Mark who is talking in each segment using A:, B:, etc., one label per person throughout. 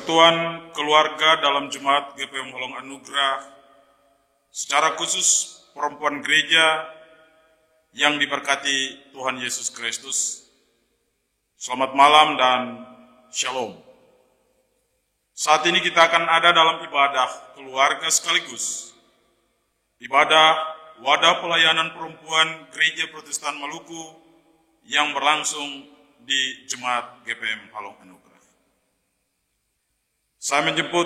A: Persekutuan keluarga dalam Jemaat GPM Holong Anugerah, secara khusus perempuan gereja yang diberkati Tuhan Yesus Kristus. Selamat malam dan shalom. Saat ini kita akan ada dalam ibadah keluarga sekaligus ibadah wadah pelayanan perempuan Gereja Protestan Maluku yang berlangsung di Jemaat GPM Holong Anugerah. Saya menjemput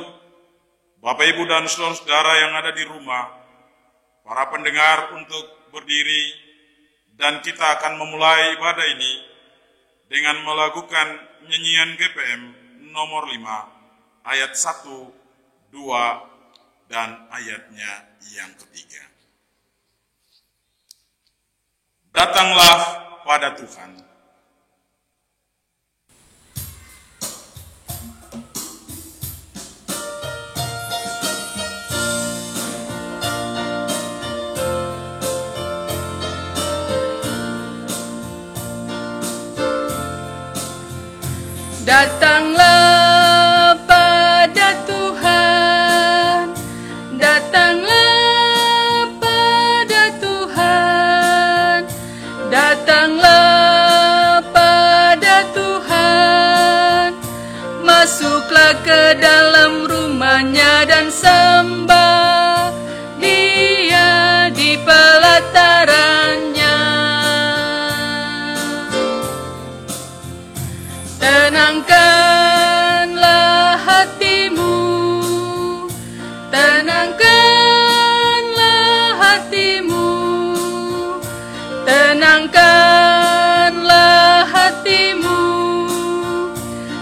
A: Bapak, Ibu, dan saudara-saudara yang ada di rumah, para pendengar untuk berdiri, dan kita akan memulai ibadah ini dengan melakukan nyanyian GPM nomor 5, ayat 1, 2, dan ayatnya yang ketiga. Datanglah pada Tuhan.
B: Datanglah pada Tuhan, datanglah pada Tuhan, datanglah pada Tuhan. Masuklah ke dalam rumahnya dan sembah Dia di pelatarannya. Tenangkanlah hatimu, tenangkanlah hatimu, tenangkanlah hatimu.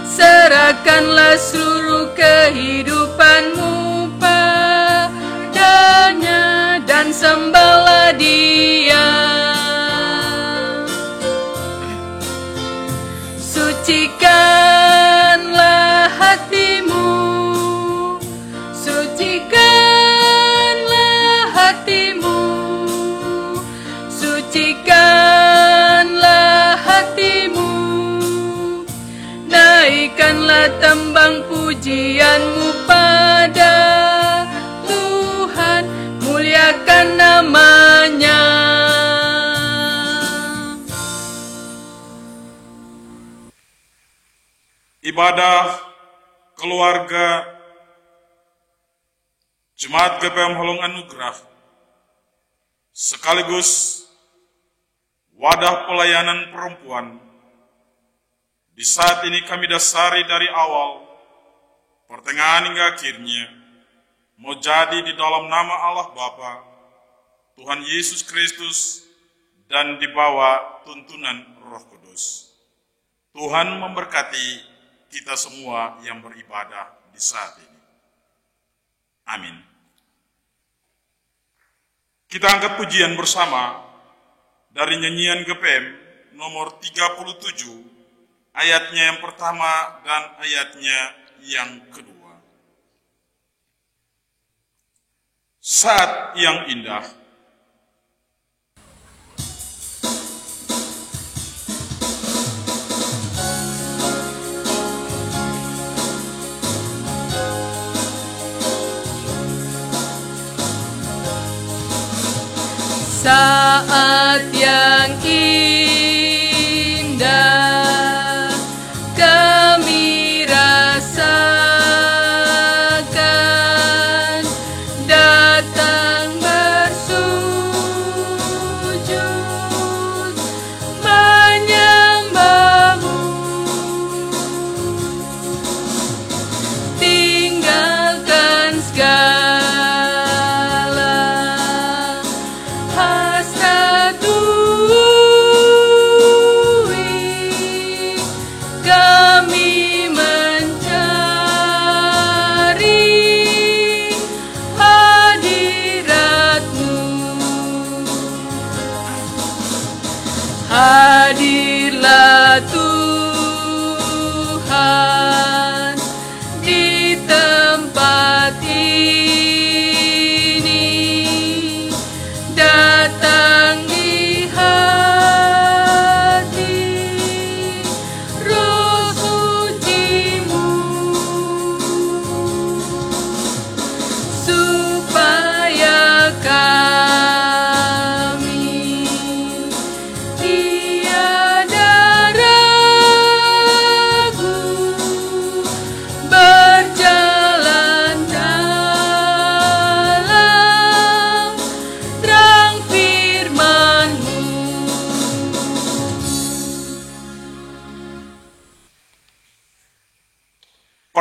B: Serahkanlah seluruh kehidupanmu padanya dan sembahlah Dia. Sucikanlah hatimu, sucikanlah hatimu, sucikanlah hatimu. Naikkanlah tembang pujianmu pada Tuhan, muliakan nama-Nya.
A: Ibadah keluarga Jemaat GPM Holong Anugerah sekaligus wadah pelayanan perempuan di saat ini kami dasari dari awal, pertengahan hingga akhirnya, mau jadi di dalam nama Allah Bapa, Tuhan Yesus Kristus, dan di bawah tuntunan Roh Kudus. Tuhan memberkati kita semua yang beribadah di saat ini. Amin. Kita angkat pujian bersama dari nyanyian GPM nomor 37, ayatnya yang pertama dan ayatnya yang kedua. Saat yang indah.
B: Saat yang indah kami rasakan, datang bersujud menyembah-Mu, tinggalkan segala hasrat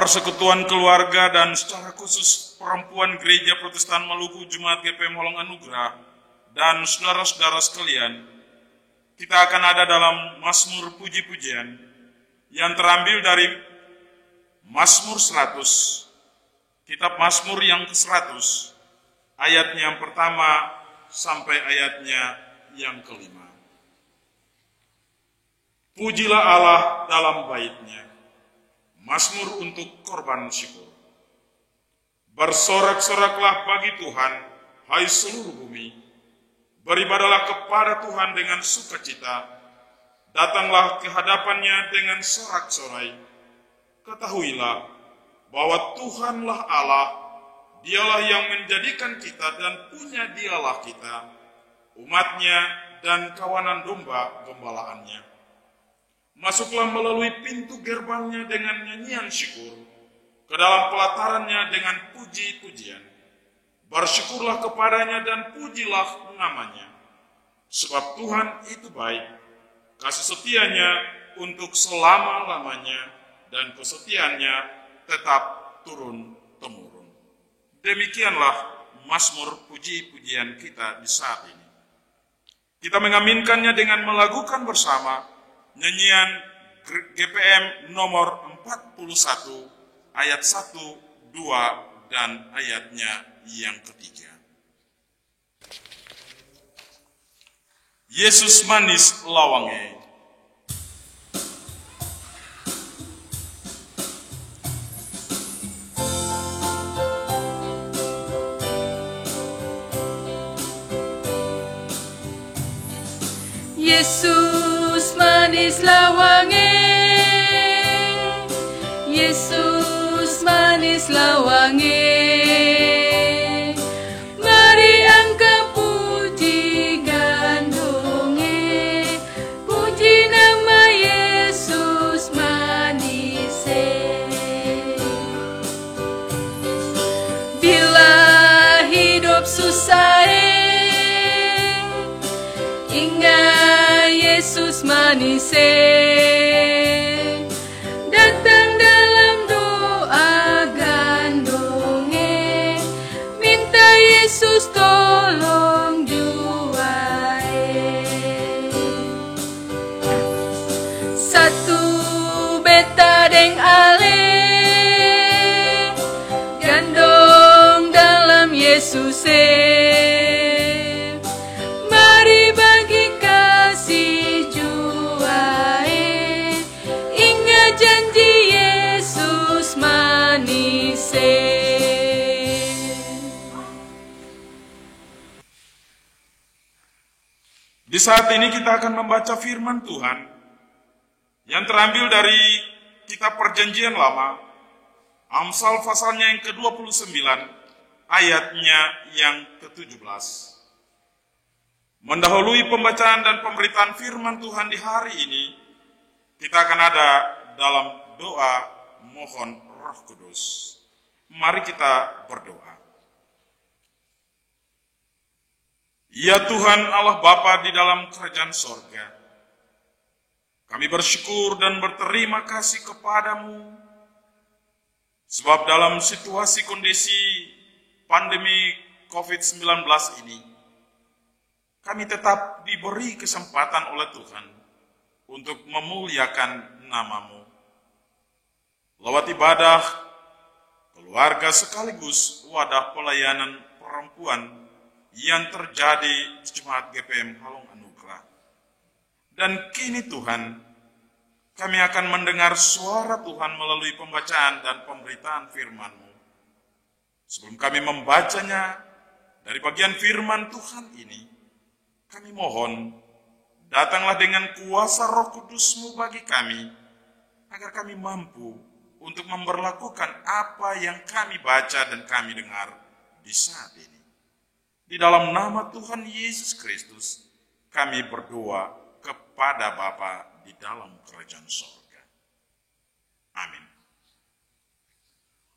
A: persekutuan keluarga dan secara khusus perempuan Gereja Protestan Maluku Jemaat GPM Holong Anugrah dan saudara-saudara sekalian, kita akan ada dalam Mazmur puji-pujian yang terambil dari Mazmur 100, kitab Mazmur yang ke-100, ayatnya yang pertama sampai ayatnya yang kelima. Pujilah Allah dalam bait-Nya, Mazmur untuk korban syukur. Bersorak-soraklah bagi Tuhan, hai seluruh bumi. Beribadalah kepada Tuhan dengan sukacita. Datanglah ke hadapan-Nya dengan sorak-sorai. Ketahuilah bahwa Tuhanlah Allah, Dialah yang menjadikan kita dan punya Dialah kita, umat-Nya dan kawanan domba gembalaannya. Masuklah melalui pintu gerbangnya dengan nyanyian syukur, ke dalam pelatarannya dengan puji-pujian. Bersyukurlah kepadanya dan pujilah namanya. Sebab Tuhan itu baik, kasih setianya untuk selama-lamanya, dan kesetiaannya tetap turun-temurun. Demikianlah Mazmur puji-pujian kita di saat ini. Kita mengaminkannya dengan melakukan bersama nyanyian GPM nomor 41 ayat 1, 2, dan ayatnya yang ketiga. Yesus manis lawange.
B: Yesus manis lawange, Yesus manis lawange. Mari angkat puji gandonge, puji nama Yesus manise. Bila hidup susah, ingat Yesus manise. Datang dalam doa gandonge, minta Yesus tolong juae. Satu beta deng ale, gandong dalam Yesus. Mari bagi kasih juae, ingat janji Yesus manise.
A: Di saat ini kita akan membaca firman Tuhan yang terambil dari kitab Perjanjian Lama, Amsal pasalnya yang ke-29, ayatnya yang ke-17. Mendahului pembacaan dan pemberitaan firman Tuhan di hari ini, kita akan ada dalam doa mohon Roh Kudus. Mari kita berdoa. Ya Tuhan Allah Bapa di dalam kerajaan sorga, kami bersyukur dan berterima kasih kepadamu, sebab dalam situasi kondisi pandemi COVID-19 ini, kami tetap diberi kesempatan oleh Tuhan untuk memuliakan nama-Mu. Lewat ibadah, keluarga sekaligus wadah pelayanan perempuan yang terjadi di Jemaat GPM Holong Anugrah. Dan kini Tuhan, kami akan mendengar suara Tuhan melalui pembacaan dan pemberitaan firman-Mu. Sebelum kami membacanya dari bagian firman Tuhan ini, kami mohon, datanglah dengan kuasa Roh Kudus-Mu bagi kami, agar kami mampu untuk memberlakukan apa yang kami baca dan kami dengar di saat ini. Di dalam nama Tuhan Yesus Kristus, kami berdoa kepada Bapa di dalam kerajaan sorga. Amin.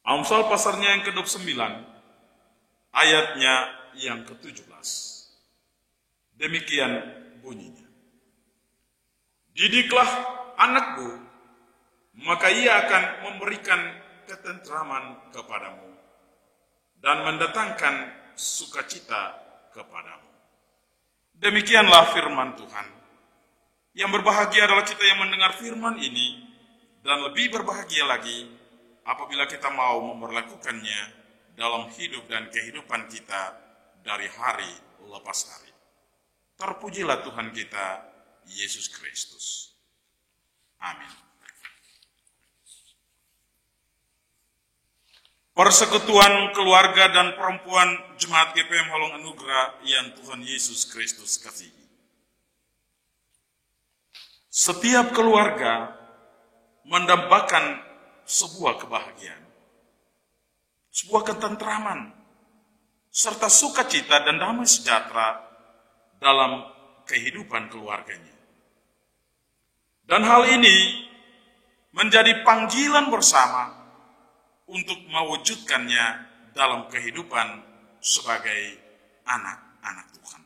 A: Amsal pasalnya yang ke-29, ayatnya yang ke-17. Demikian bunyinya. Didiklah anakku, maka ia akan memberikan ketentraman kepadamu dan mendatangkan sukacita kepadamu. Demikianlah firman Tuhan. Yang berbahagia adalah kita yang mendengar firman ini, dan lebih berbahagia lagi apabila kita mau memperlakukannya dalam hidup dan kehidupan kita dari hari lepas hari. Terpujilah Tuhan kita, Yesus Kristus. Amin. Persekutuan keluarga dan perempuan Jemaat GPM Holong Anugrah yang Tuhan Yesus Kristus kasihi. Setiap keluarga mendambakan sebuah kebahagiaan, sebuah ketentraman, serta sukacita dan damai sejahtera dalam kehidupan keluarganya. Dan hal ini menjadi panggilan bersama untuk mewujudkannya dalam kehidupan sebagai anak-anak Tuhan.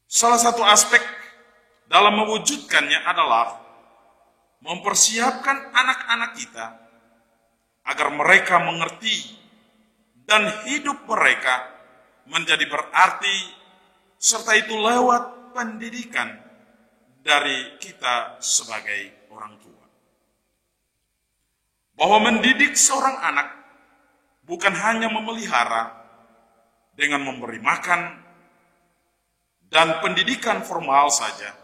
A: Salah satu aspek dalam mewujudkannya adalah mempersiapkan anak-anak kita agar mereka mengerti dan hidup mereka menjadi berarti, serta itu lewat pendidikan dari kita sebagai orang tua. Bahwa mendidik seorang anak bukan hanya memelihara dengan memberi makan dan pendidikan formal saja,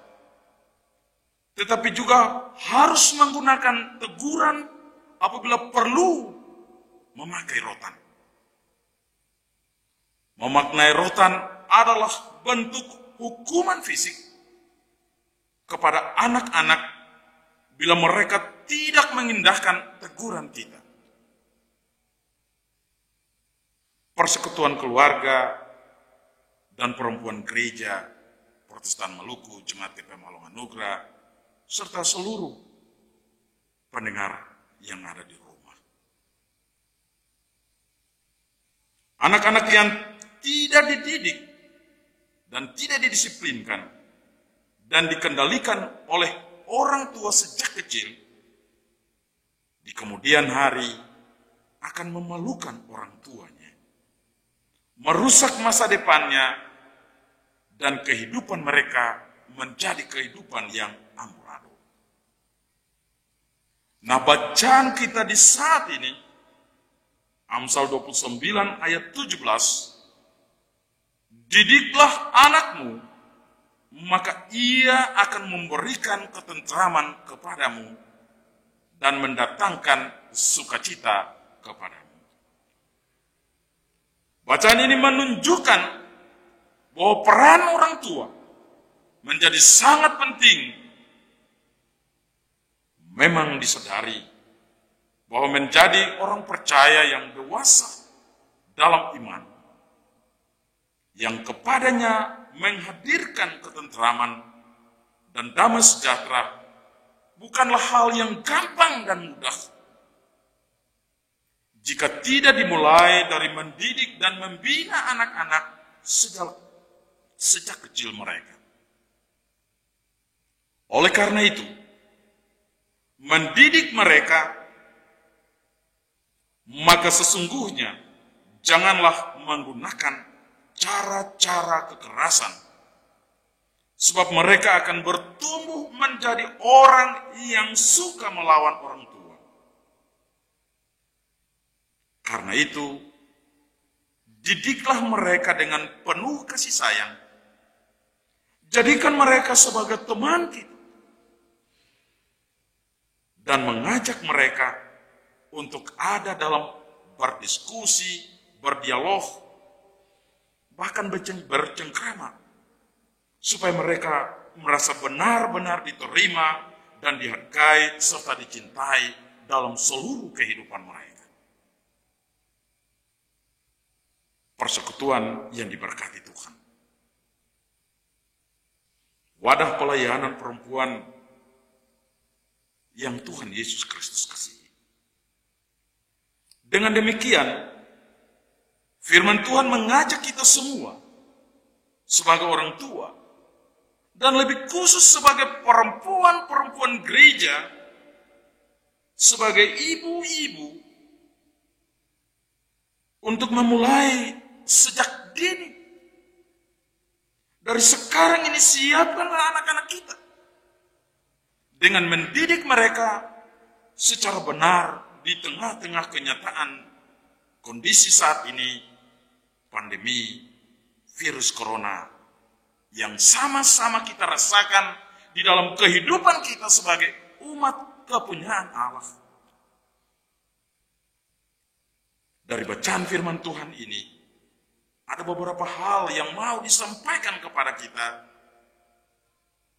A: tetapi juga harus menggunakan teguran apabila perlu memakai rotan. Memaknai rotan adalah bentuk hukuman fisik kepada anak-anak bila mereka tidak mengindahkan teguran kita. Persekutuan keluarga dan perempuan gereja Protestan Maluku, Jemaat GPM Holong Anugrah, serta seluruh pendengar yang ada di rumah. Anak-anak yang tidak dididik dan tidak didisiplinkan dan dikendalikan oleh orang tua sejak kecil, di kemudian hari akan memalukan orang tuanya, merusak masa depannya, dan kehidupan mereka menjadi kehidupan yang amburadul. Nah, bacaan kita di saat ini, Amsal 29 ayat 17, didiklah anakmu, maka ia akan memberikan ketentraman kepadamu dan mendatangkan sukacita kepadamu. Bacaan ini menunjukkan bahwa peran orang tua menjadi sangat penting. Memang disadari bahwa menjadi orang percaya yang dewasa dalam iman, yang kepadanya menghadirkan ketentraman dan damai sejahtera, bukanlah hal yang gampang dan mudah jika tidak dimulai dari mendidik dan membina anak-anak sejak kecil mereka. Oleh karena itu, mendidik mereka, maka sesungguhnya janganlah menggunakan cara-cara kekerasan, sebab mereka akan bertumbuh menjadi orang yang suka melawan orang tua. Karena itu, didiklah mereka dengan penuh kasih sayang. Jadikan mereka sebagai teman kita dan mengajak mereka untuk ada dalam berdiskusi, berdialog, bahkan bercengkrama, supaya mereka merasa benar-benar diterima dan dihargai serta dicintai dalam seluruh kehidupan mereka. Persekutuan yang diberkati Tuhan. Wadah pelayanan perempuan yang Tuhan Yesus Kristus kasihi. Dengan demikian, firman Tuhan mengajak kita semua sebagai orang tua, dan lebih khusus sebagai perempuan-perempuan gereja, sebagai ibu-ibu untuk memulai sejak dini. Dari sekarang ini siapkanlah anak-anak kita dengan mendidik mereka secara benar di tengah-tengah kenyataan kondisi saat ini, pandemi virus corona yang sama-sama kita rasakan di dalam kehidupan kita sebagai umat kepunyaan Allah. Dari bacaan firman Tuhan ini, ada beberapa hal yang mau disampaikan kepada kita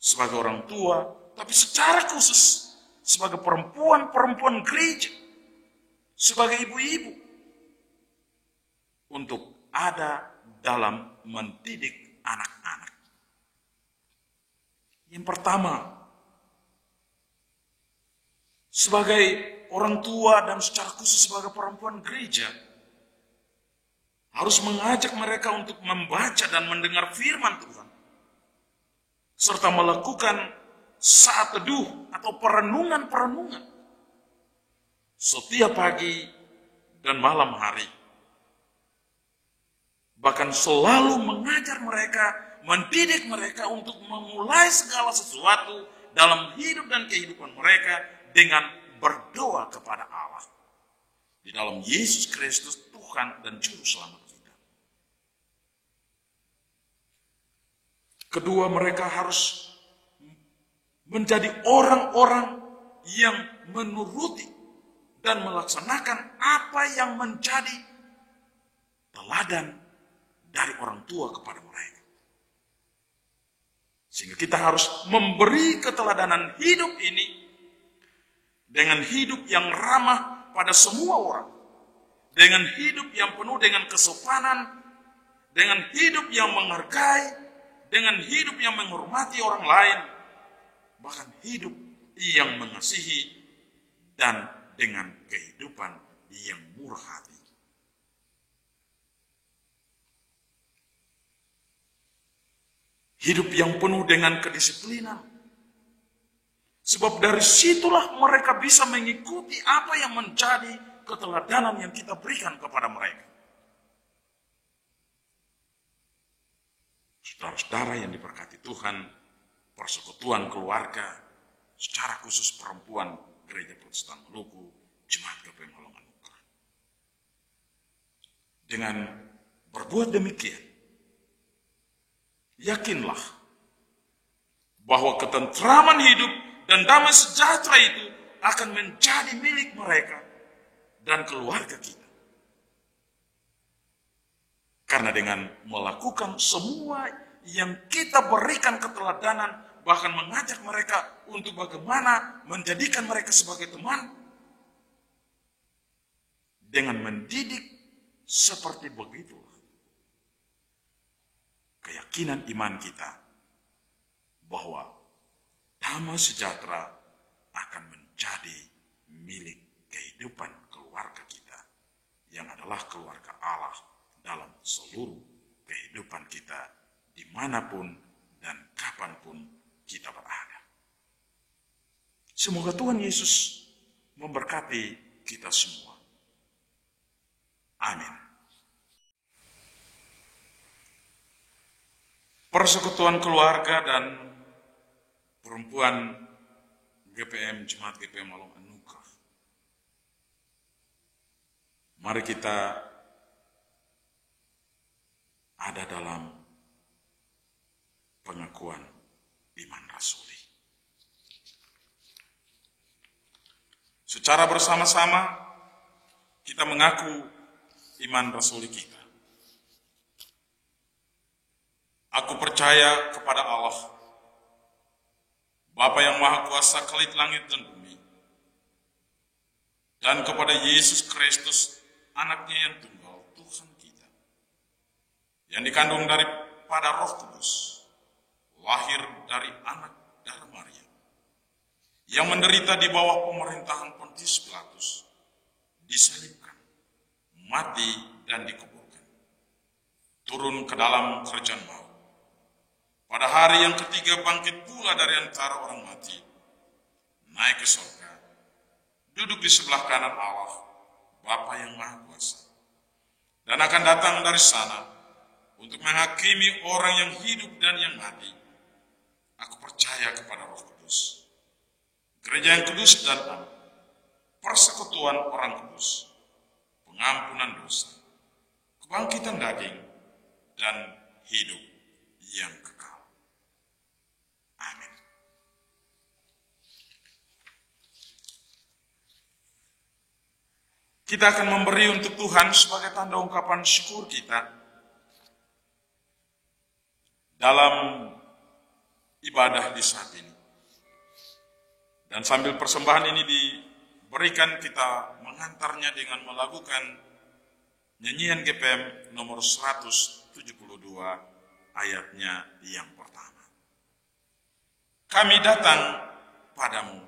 A: sebagai orang tua, tapi secara khusus sebagai perempuan-perempuan gereja, sebagai ibu-ibu, untuk ada dalam mendidik anak-anak. Yang pertama, sebagai orang tua dan secara khusus sebagai perempuan gereja, harus mengajak mereka untuk membaca dan mendengar firman Tuhan, serta melakukan saat teduh atau perenungan-perenungan setiap pagi dan malam hari. Bahkan selalu mengajar mereka, mendidik mereka untuk memulai segala sesuatu dalam hidup dan kehidupan mereka dengan berdoa kepada Allah di dalam Yesus Kristus, Tuhan dan Juru Selamat kita. Kedua, mereka harus menjadi orang-orang yang menuruti dan melaksanakan apa yang menjadi teladan dari orang tua kepada mereka. Sehingga kita harus memberi keteladanan hidup ini dengan hidup yang ramah pada semua orang, dengan hidup yang penuh dengan kesopanan, dengan hidup yang menghargai, dengan hidup yang menghormati orang lain, bahkan hidup yang mengasihi, dan dengan kehidupan yang murah hati. Hidup yang penuh dengan kedisiplinan. Sebab dari situlah mereka bisa mengikuti apa yang menjadi keteladanan yang kita berikan kepada mereka. Saudara-saudara yang diberkati Tuhan, persekutuan keluarga, secara khusus perempuan Gereja Protestan Maluku, Jemaat GPM Holong Anugrah. Dengan berbuat demikian, yakinlah bahwa ketentraman hidup dan damai sejahtera itu akan menjadi milik mereka dan keluarga kita. Karena dengan melakukan semua yang kita berikan keteladanan, bahkan mengajak mereka untuk bagaimana menjadikan mereka sebagai teman, dengan mendidik seperti begitu, keyakinan iman kita bahwa damai sejahtera akan menjadi milik kehidupan keluarga kita, yang adalah keluarga Allah dalam seluruh kehidupan kita, dimanapun dan kapanpun kita berada. Semoga Tuhan Yesus memberkati kita semua. Amin. Persekutuan keluarga dan perempuan GPM, Jemaat GPM Holong Anugrah. Mari kita ada dalam pengakuan iman rasuli. Secara bersama-sama kita mengaku iman rasuli kita. Aku percaya kepada Allah, Bapa yang Maha Kuasa kelit langit dan bumi, dan kepada Yesus Kristus, anaknya yang tunggal, Tuhan kita, yang dikandung daripada Roh Kudus, lahir dari anak darah Maria, yang menderita di bawah pemerintahan Pontius Pilatus, disalibkan, mati dan dikuburkan, turun ke dalam kerajaan maut. Pada hari yang ketiga bangkit pula dari antara orang mati, naik ke surga, duduk di sebelah kanan Allah, Bapa yang Maha Kuasa, dan akan datang dari sana untuk menghakimi orang yang hidup dan yang mati. Aku percaya kepada Roh Kudus, gereja yang kudus dan aman, persekutuan orang kudus, pengampunan dosa, kebangkitan daging, dan hidup yang kekal. Amin. Kita akan memberi untuk Tuhan sebagai tanda ungkapan syukur kita dalam ibadah di saat ini. Dan sambil persembahan ini diberikan, kita mengantarnya dengan melakukan nyanyian GPM nomor 172 ayatnya yang pertama. Kami datang padamu.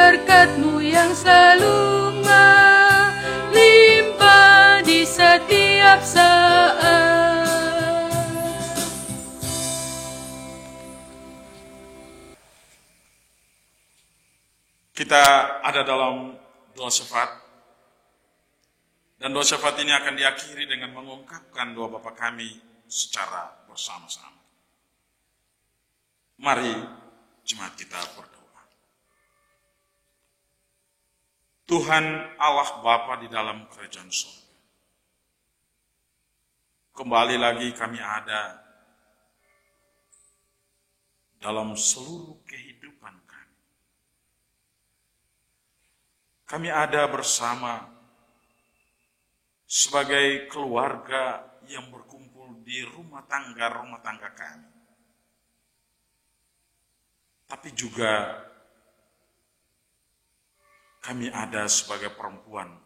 B: Berkat-Mu yang selalu melimpah di setiap saat.
A: Kita ada dalam doa syafaat, dan doa syafaat ini akan diakhiri dengan mengungkapkan doa Bapa kami secara bersama-sama. Mari jemaat kita berdoa. Tuhan Allah Bapa di dalam kerajaan surga, kembali lagi kami ada dalam seluruh kehidupan kami. Kami ada bersama sebagai keluarga yang berkumpul di rumah tangga kami. Tapi juga kami ada sebagai perempuan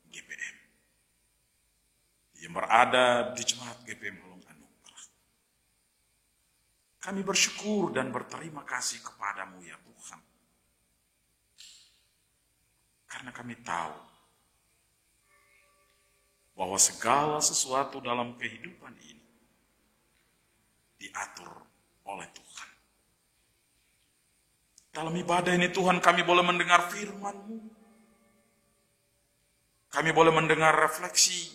A: GPM yang berada di jemaat GPM Holong Anugrah. Kami bersyukur dan berterima kasih kepadamu ya Tuhan, karena kami tahu bahwa segala sesuatu dalam kehidupan ini diatur oleh Tuhan. Dalam ibadah ini Tuhan, kami boleh mendengar firman-Mu. Kami boleh mendengar refleksi,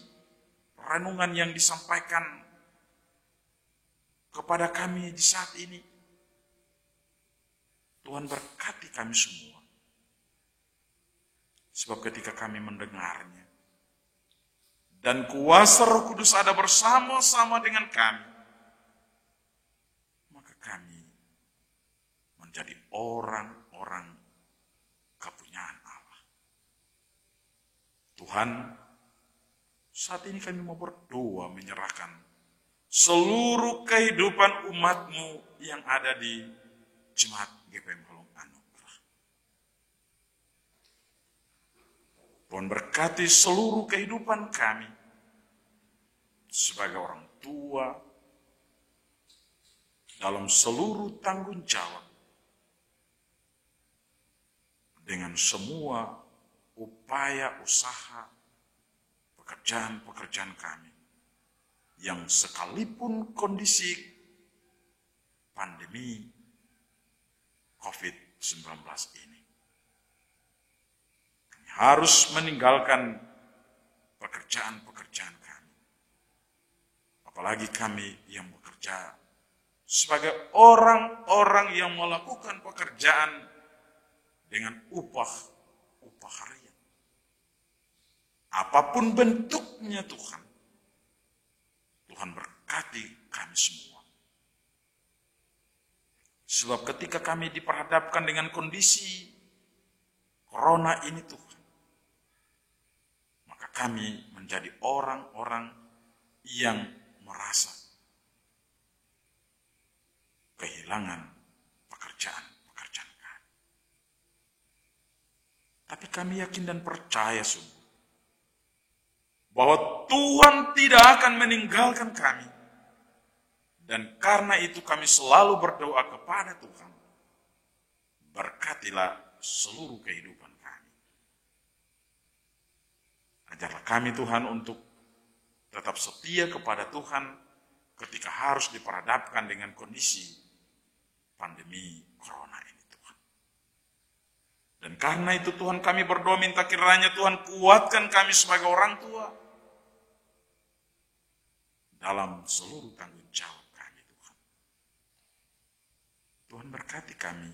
A: renungan yang disampaikan kepada kami di saat ini. Tuhan berkati kami semua. Sebab ketika kami mendengarnya, dan kuasa Roh Kudus ada bersama-sama dengan kami, maka kami menjadi orang-orang kepunyaan Allah. Tuhan, saat ini kami mau berdoa menyerahkan seluruh kehidupan umat-Mu yang ada di Jemaat GPM Holong Anugrah. Tuhan berkati seluruh kehidupan kami sebagai orang tua dalam seluruh tanggung jawab, dengan semua upaya, usaha, pekerjaan-pekerjaan kami, yang sekalipun kondisi pandemi COVID-19 ini, kami harus meninggalkan pekerjaan-pekerjaan kami. Apalagi kami yang bekerja sebagai orang-orang yang melakukan pekerjaan dengan upah harian. Apapun bentuknya Tuhan, Tuhan berkati kami semua. Sebab ketika kami diperhadapkan dengan kondisi corona ini Tuhan, maka kami menjadi orang-orang yang merasa kehilangan pekerjaan kami. Tapi kami yakin dan percaya sungguh bahwa Tuhan tidak akan meninggalkan kami. Dan karena itu kami selalu berdoa kepada Tuhan, berkatilah seluruh kehidupan kami. Ajarlah kami Tuhan untuk tetap setia kepada Tuhan ketika harus diperhadapkan dengan kondisi pandemi corona ini Tuhan. Dan karena itu Tuhan kami berdoa minta kiranya Tuhan kuatkan kami sebagai orang tua dalam seluruh tanggung jawab kami Tuhan. Tuhan berkati kami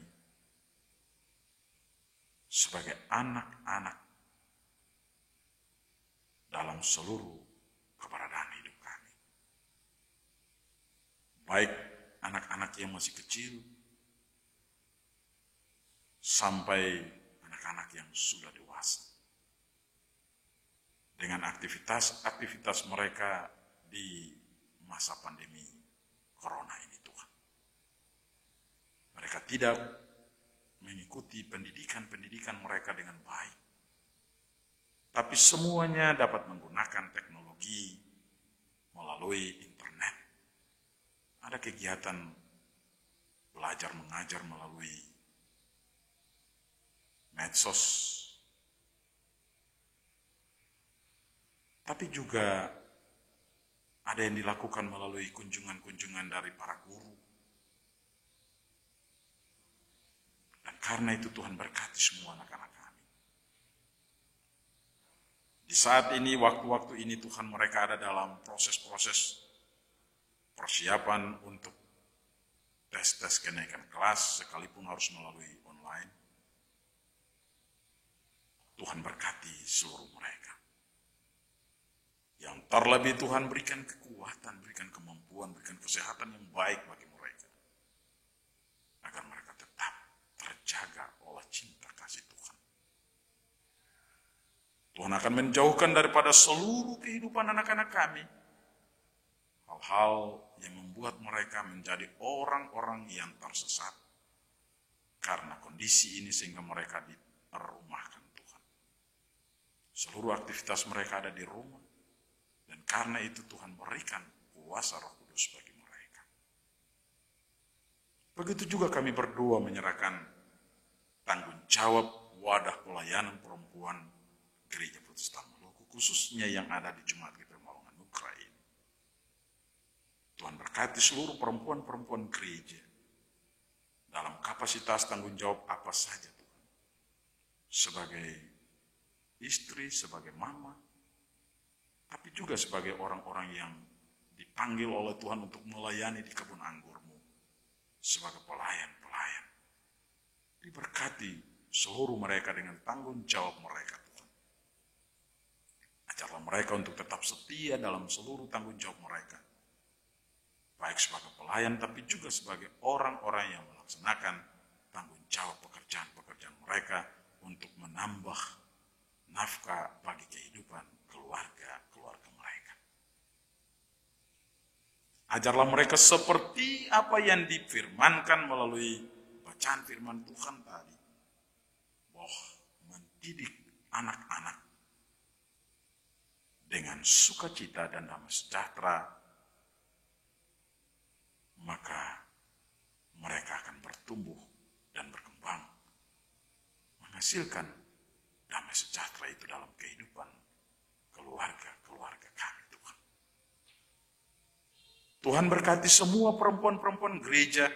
A: sebagai anak-anak dalam seluruh keberadaan hidup kami. Baik anak-anak yang masih kecil sampai anak-anak yang sudah dewasa. Dengan aktivitas mereka di masa pandemi corona ini Tuhan. Mereka tidak mengikuti pendidikan mereka dengan baik. Tapi semuanya dapat menggunakan teknologi melalui internet. Ada kegiatan belajar mengajar melalui medsos. Tapi juga ada yang dilakukan melalui kunjungan-kunjungan dari para guru. Dan karena itu Tuhan berkati semua anak-anak kami. Di saat ini, waktu-waktu ini Tuhan mereka ada dalam proses-proses persiapan untuk tes-tes kenaikan kelas sekalipun harus melalui online. Tuhan berkati seluruh mereka. Yang terlebih Tuhan berikan kekuatan, berikan kemampuan, berikan kesehatan yang baik bagi mereka. Agar mereka tetap terjaga oleh cinta kasih Tuhan. Tuhan akan menjauhkan daripada seluruh kehidupan anak-anak kami hal-hal yang membuat mereka menjadi orang-orang yang tersesat karena kondisi ini sehingga mereka dirumahkan Tuhan. Seluruh aktivitas mereka ada di rumah. Dan karena itu Tuhan berikan kuasa Roh Kudus bagi mereka. Begitu juga kami berdua menyerahkan tanggung jawab wadah pelayanan perempuan Gereja Protestan Maluku, khususnya yang ada di Jemaat GP Maulong Anugrah ini. Tuhan berkati seluruh perempuan-perempuan gereja dalam kapasitas tanggung jawab apa saja Tuhan. Sebagai istri, sebagai mama, tapi juga sebagai orang-orang yang dipanggil oleh Tuhan untuk melayani di kebun anggurmu sebagai pelayan-pelayan. Diberkati seluruh mereka dengan tanggung jawab mereka Tuhan. Ajarlah mereka untuk tetap setia dalam seluruh tanggung jawab mereka. Baik sebagai pelayan tapi juga sebagai orang-orang yang melaksanakan tanggung jawab pekerjaan-pekerjaan mereka untuk menambah nafkah bagi kehidupan keluarga mereka. Ajarlah mereka seperti apa yang difirmankan melalui bacaan firman Tuhan tadi. Bahwa mendidik anak-anak dengan sukacita dan damai sejahtera, maka mereka akan bertumbuh dan berkembang, menghasilkan damai sejahtera itu dalam kehidupan keluarga kami Tuhan. Tuhan berkati semua perempuan-perempuan gereja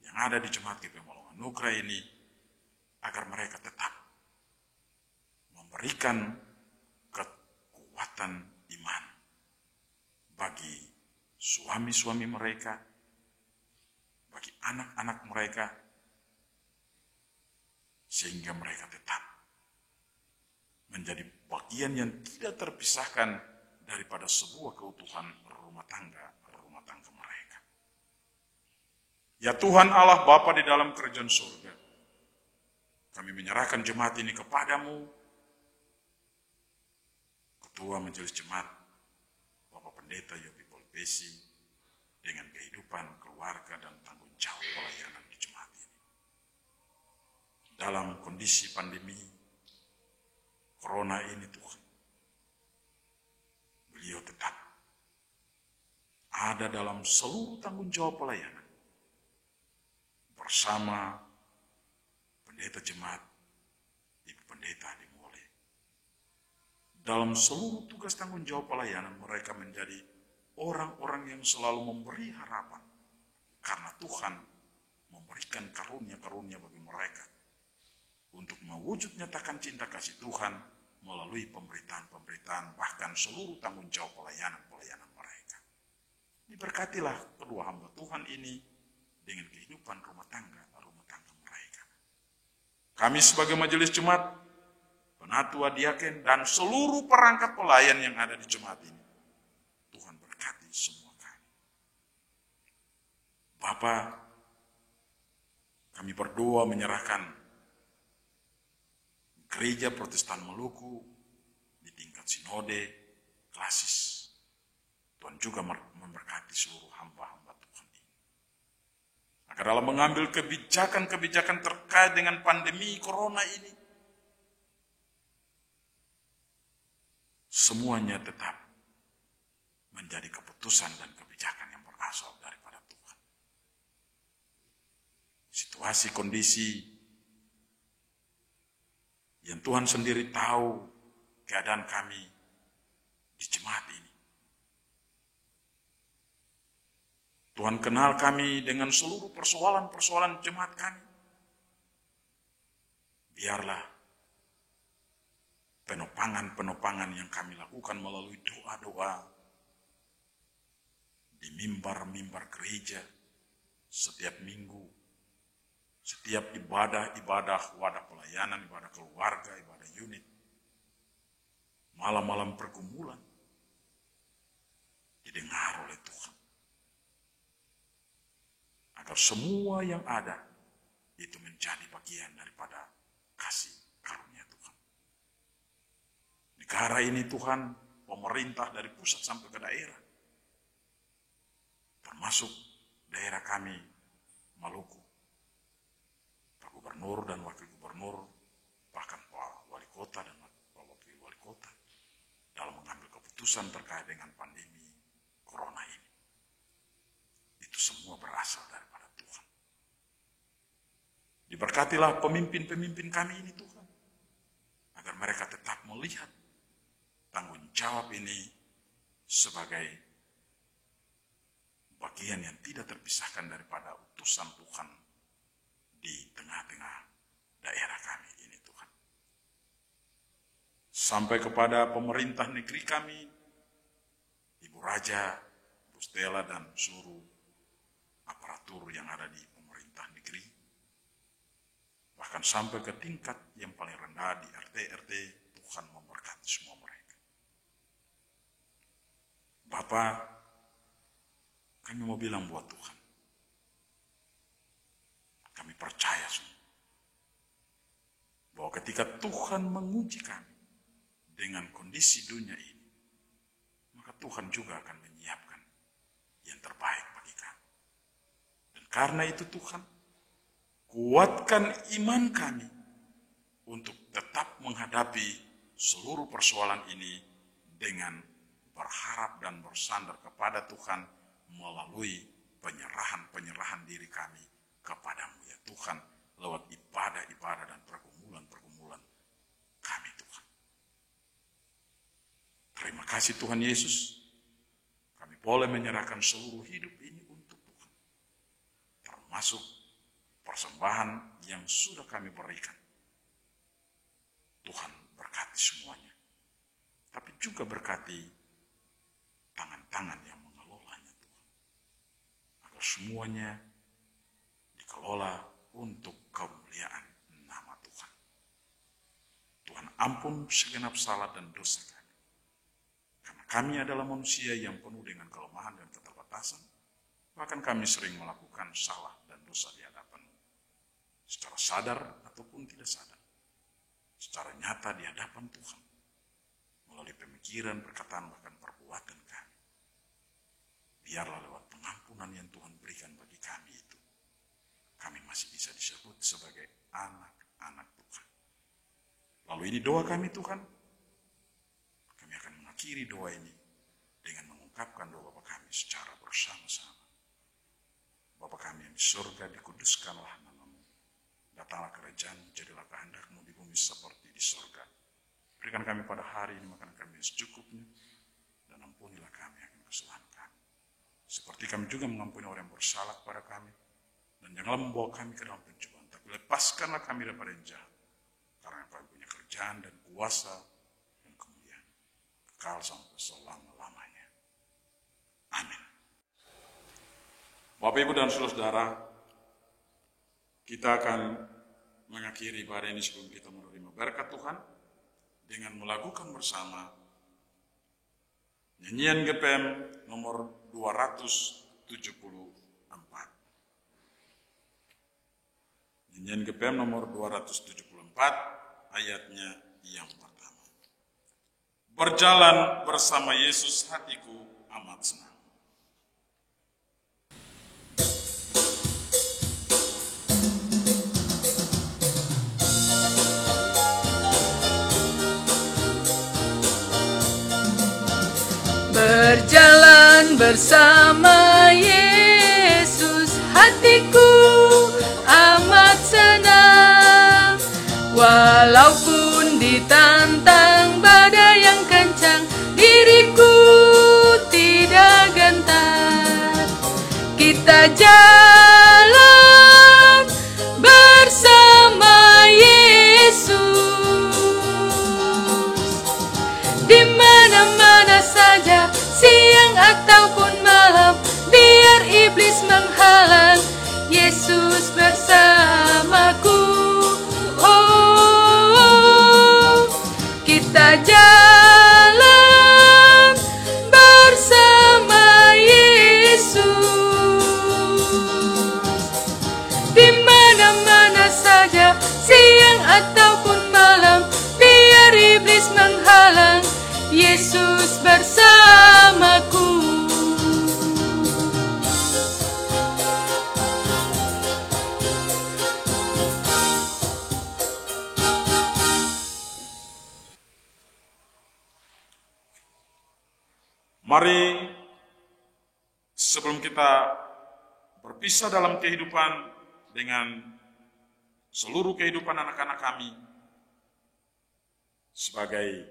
A: yang ada di Jemaat GP Maulong Anugrah ini, agar mereka tetap memberikan kekuatan iman bagi suami-suami mereka, bagi anak-anak mereka, sehingga mereka tetap menjadi bagian yang tidak terpisahkan daripada sebuah keutuhan rumah tangga mereka. Ya Tuhan Allah Bapa di dalam kerajaan surga, kami menyerahkan jemaat ini kepadamu, Ketua Majelis Jemaat, Bapak Pendeta Yopi Polpesi, dengan kehidupan, keluarga, dan tanggung jawab pelayanan di jemaat ini. Dalam kondisi pandemi Corona ini Tuhan, beliau tetap ada dalam seluruh tanggung jawab pelayanan bersama pendeta jemaat, Ibu Pendeta Dimole. Dalam seluruh tugas tanggung jawab pelayanan, mereka menjadi orang-orang yang selalu memberi harapan karena Tuhan memberikan karunia-karunia bagi mereka untuk mewujud nyatakan cinta kasih Tuhan melalui pemberitaan-pemberitaan, bahkan seluruh tanggung jawab pelayanan mereka. Diberkatilah kedua hamba Tuhan ini dengan kehidupan rumah tangga mereka. Kami sebagai majelis jemaat, penatua, diaken, dan seluruh perangkat pelayan yang ada di jemaat ini, Tuhan berkati semua kami. Bapa, kami berdoa menyerahkan Gereja Protestan Maluku di tingkat sinode klasis. Tuhan juga memberkati seluruh hamba-hamba Tuhan ini. Agar dalam mengambil kebijakan-kebijakan terkait dengan pandemi Corona ini, semuanya tetap menjadi keputusan dan kebijakan yang berasal daripada Tuhan. Situasi, kondisi yang Tuhan sendiri tahu keadaan kami di jemaat ini. Tuhan kenal kami dengan seluruh persoalan-persoalan jemaat kami. Biarlah penopangan yang kami lakukan melalui doa-doa di mimbar-mimbar gereja setiap minggu, setiap ibadah wadah pelayanan, ibadah keluarga, ibadah unit, malam-malam pergumulan, didengar oleh Tuhan. Agar semua yang ada itu menjadi bagian daripada kasih karunia Tuhan. Negara ini Tuhan, pemerintah dari pusat sampai ke daerah, termasuk daerah kami, Maluku, gubernur dan wakil gubernur, bahkan Pak Wali Kota dan Pak Wakil Wali Kota, dalam mengambil keputusan terkait dengan pandemi Corona ini. Itu semua berasal daripada Tuhan. Diberkatilah pemimpin-pemimpin kami ini Tuhan, agar mereka tetap melihat tanggung jawab ini sebagai bagian yang tidak terpisahkan daripada utusan Tuhan di tengah-tengah daerah kami ini Tuhan. Sampai kepada pemerintah negeri kami, Ibu Raja, Ibu Stella, dan seluruh aparatur yang ada di pemerintah negeri, bahkan sampai ke tingkat yang paling rendah di RT, Tuhan memberkati semua mereka. Bapak, kami mau bilang buat Tuhan, kami percaya semua bahwa ketika Tuhan menguji kami dengan kondisi dunia ini, maka Tuhan juga akan menyiapkan yang terbaik bagi kami. Dan karena itu Tuhan, kuatkan iman kami untuk tetap menghadapi seluruh persoalan ini dengan berharap dan bersandar kepada Tuhan melalui penyerahan diri kami kepadamu ya Tuhan, lewat ibadah-ibadah dan pergumulan-pergumulan kami Tuhan. Terima kasih Tuhan Yesus, kami boleh menyerahkan seluruh hidup ini untuk Tuhan, termasuk persembahan yang sudah kami berikan. Tuhan berkati semuanya, tapi juga berkati tangan-tangan yang mengelolanya Tuhan, agar semuanya dikelola untuk kemuliaan nama Tuhan. Tuhan ampun segenap salah dan dosa kami. Karena kami adalah manusia yang penuh dengan kelemahan dan keterbatasan, bahkan kami sering melakukan salah dan dosa di hadapan-Mu, secara sadar ataupun tidak sadar, secara nyata di hadapan Tuhan, melalui pemikiran, perkataan, bahkan perbuatan kami. Biarlah lewat pengampunan yang Tuhan berikan bagi kami itu, kami masih bisa disebut sebagai anak-anak Tuhan. Lalu ini doa kami Tuhan, kami akan mengakhiri doa ini dengan mengungkapkan doa Bapa kami secara bersama-sama. Bapa kami yang di surga, dikuduskanlah nama-Mu. Datanglah kerajaan-Mu, jadilah kehendak-Mu di bumi seperti di surga. Berikan kami pada hari ini makan kami yang secukupnya, dan ampunilah kami akan kesalahan kami, seperti kami juga mengampuni orang yang bersalah kepada kami. Dan janganlah membawa kami ke dalam pencobaan, tapi lepaskanlah kami daripada yang jahat. Karena Kami punya kerjaan dan kuasa dan kemuliaan kekal sampai selama-lamanya. Amin. Bapak, Ibu, dan saudara-saudara, kita akan mengakhiri ibadah ini sebelum kita menerima berkat Tuhan dengan melakukan bersama nyanyian GPM nomor 274. Nyanyian GPM nomor 274, ayatnya yang pertama. Berjalan bersama Yesus, hatiku amat senang.
B: Berjalan bersama Yesus, hatiku amat senang. Walaupun ditantang badai yang kencang, diriku tidak gentar. Kita jalan bersama Yesus, di mana-mana saja, siang ataupun malam, biar iblis menghalang, Yesus bersamaku. Oh, kita jalan bersama Yesus, di mana-mana saja, siang ataupun malam, biar iblis menghalang, Yesus bersamaku.
A: Mari sebelum kita berpisah dalam kehidupan dengan seluruh kehidupan anak-anak kami sebagai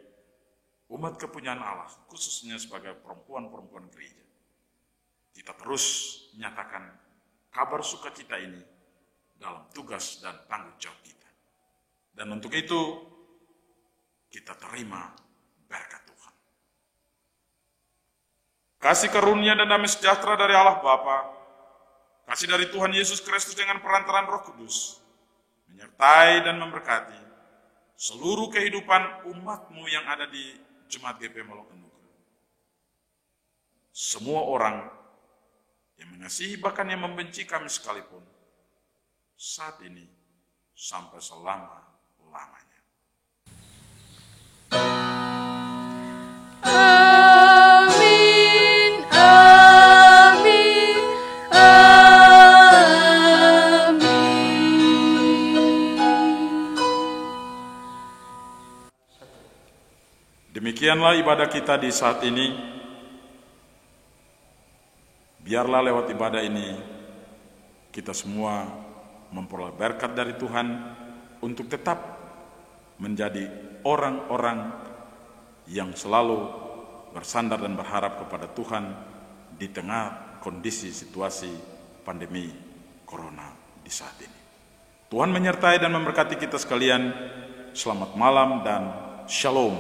A: umat kepunyaan Allah, khususnya sebagai perempuan-perempuan gereja, kita terus menyatakan kabar sukacita ini dalam tugas dan tanggung jawab kita. Dan untuk itu kita terima berkat Tuhan. Kasih karunia dan damai sejahtera dari Allah Bapa, kasih dari Tuhan Yesus Kristus dengan perantaraan Roh Kudus, menyertai dan memberkati seluruh kehidupan umat-Mu yang ada di Jemaat GPM Holong Anugrah. Semua orang yang mengasihi bahkan yang membenci kami sekalipun, saat ini sampai selama-lamanya.
B: Amin, amin, amin.
A: Demikianlah ibadah kita di saat ini. Biarlah lewat ibadah ini kita semua memperoleh berkat dari Tuhan untuk tetap menjadi orang-orang yang selalu bersandar dan berharap kepada Tuhan di tengah kondisi situasi pandemi Corona di saat ini. Tuhan menyertai dan memberkati kita sekalian. Selamat malam dan shalom.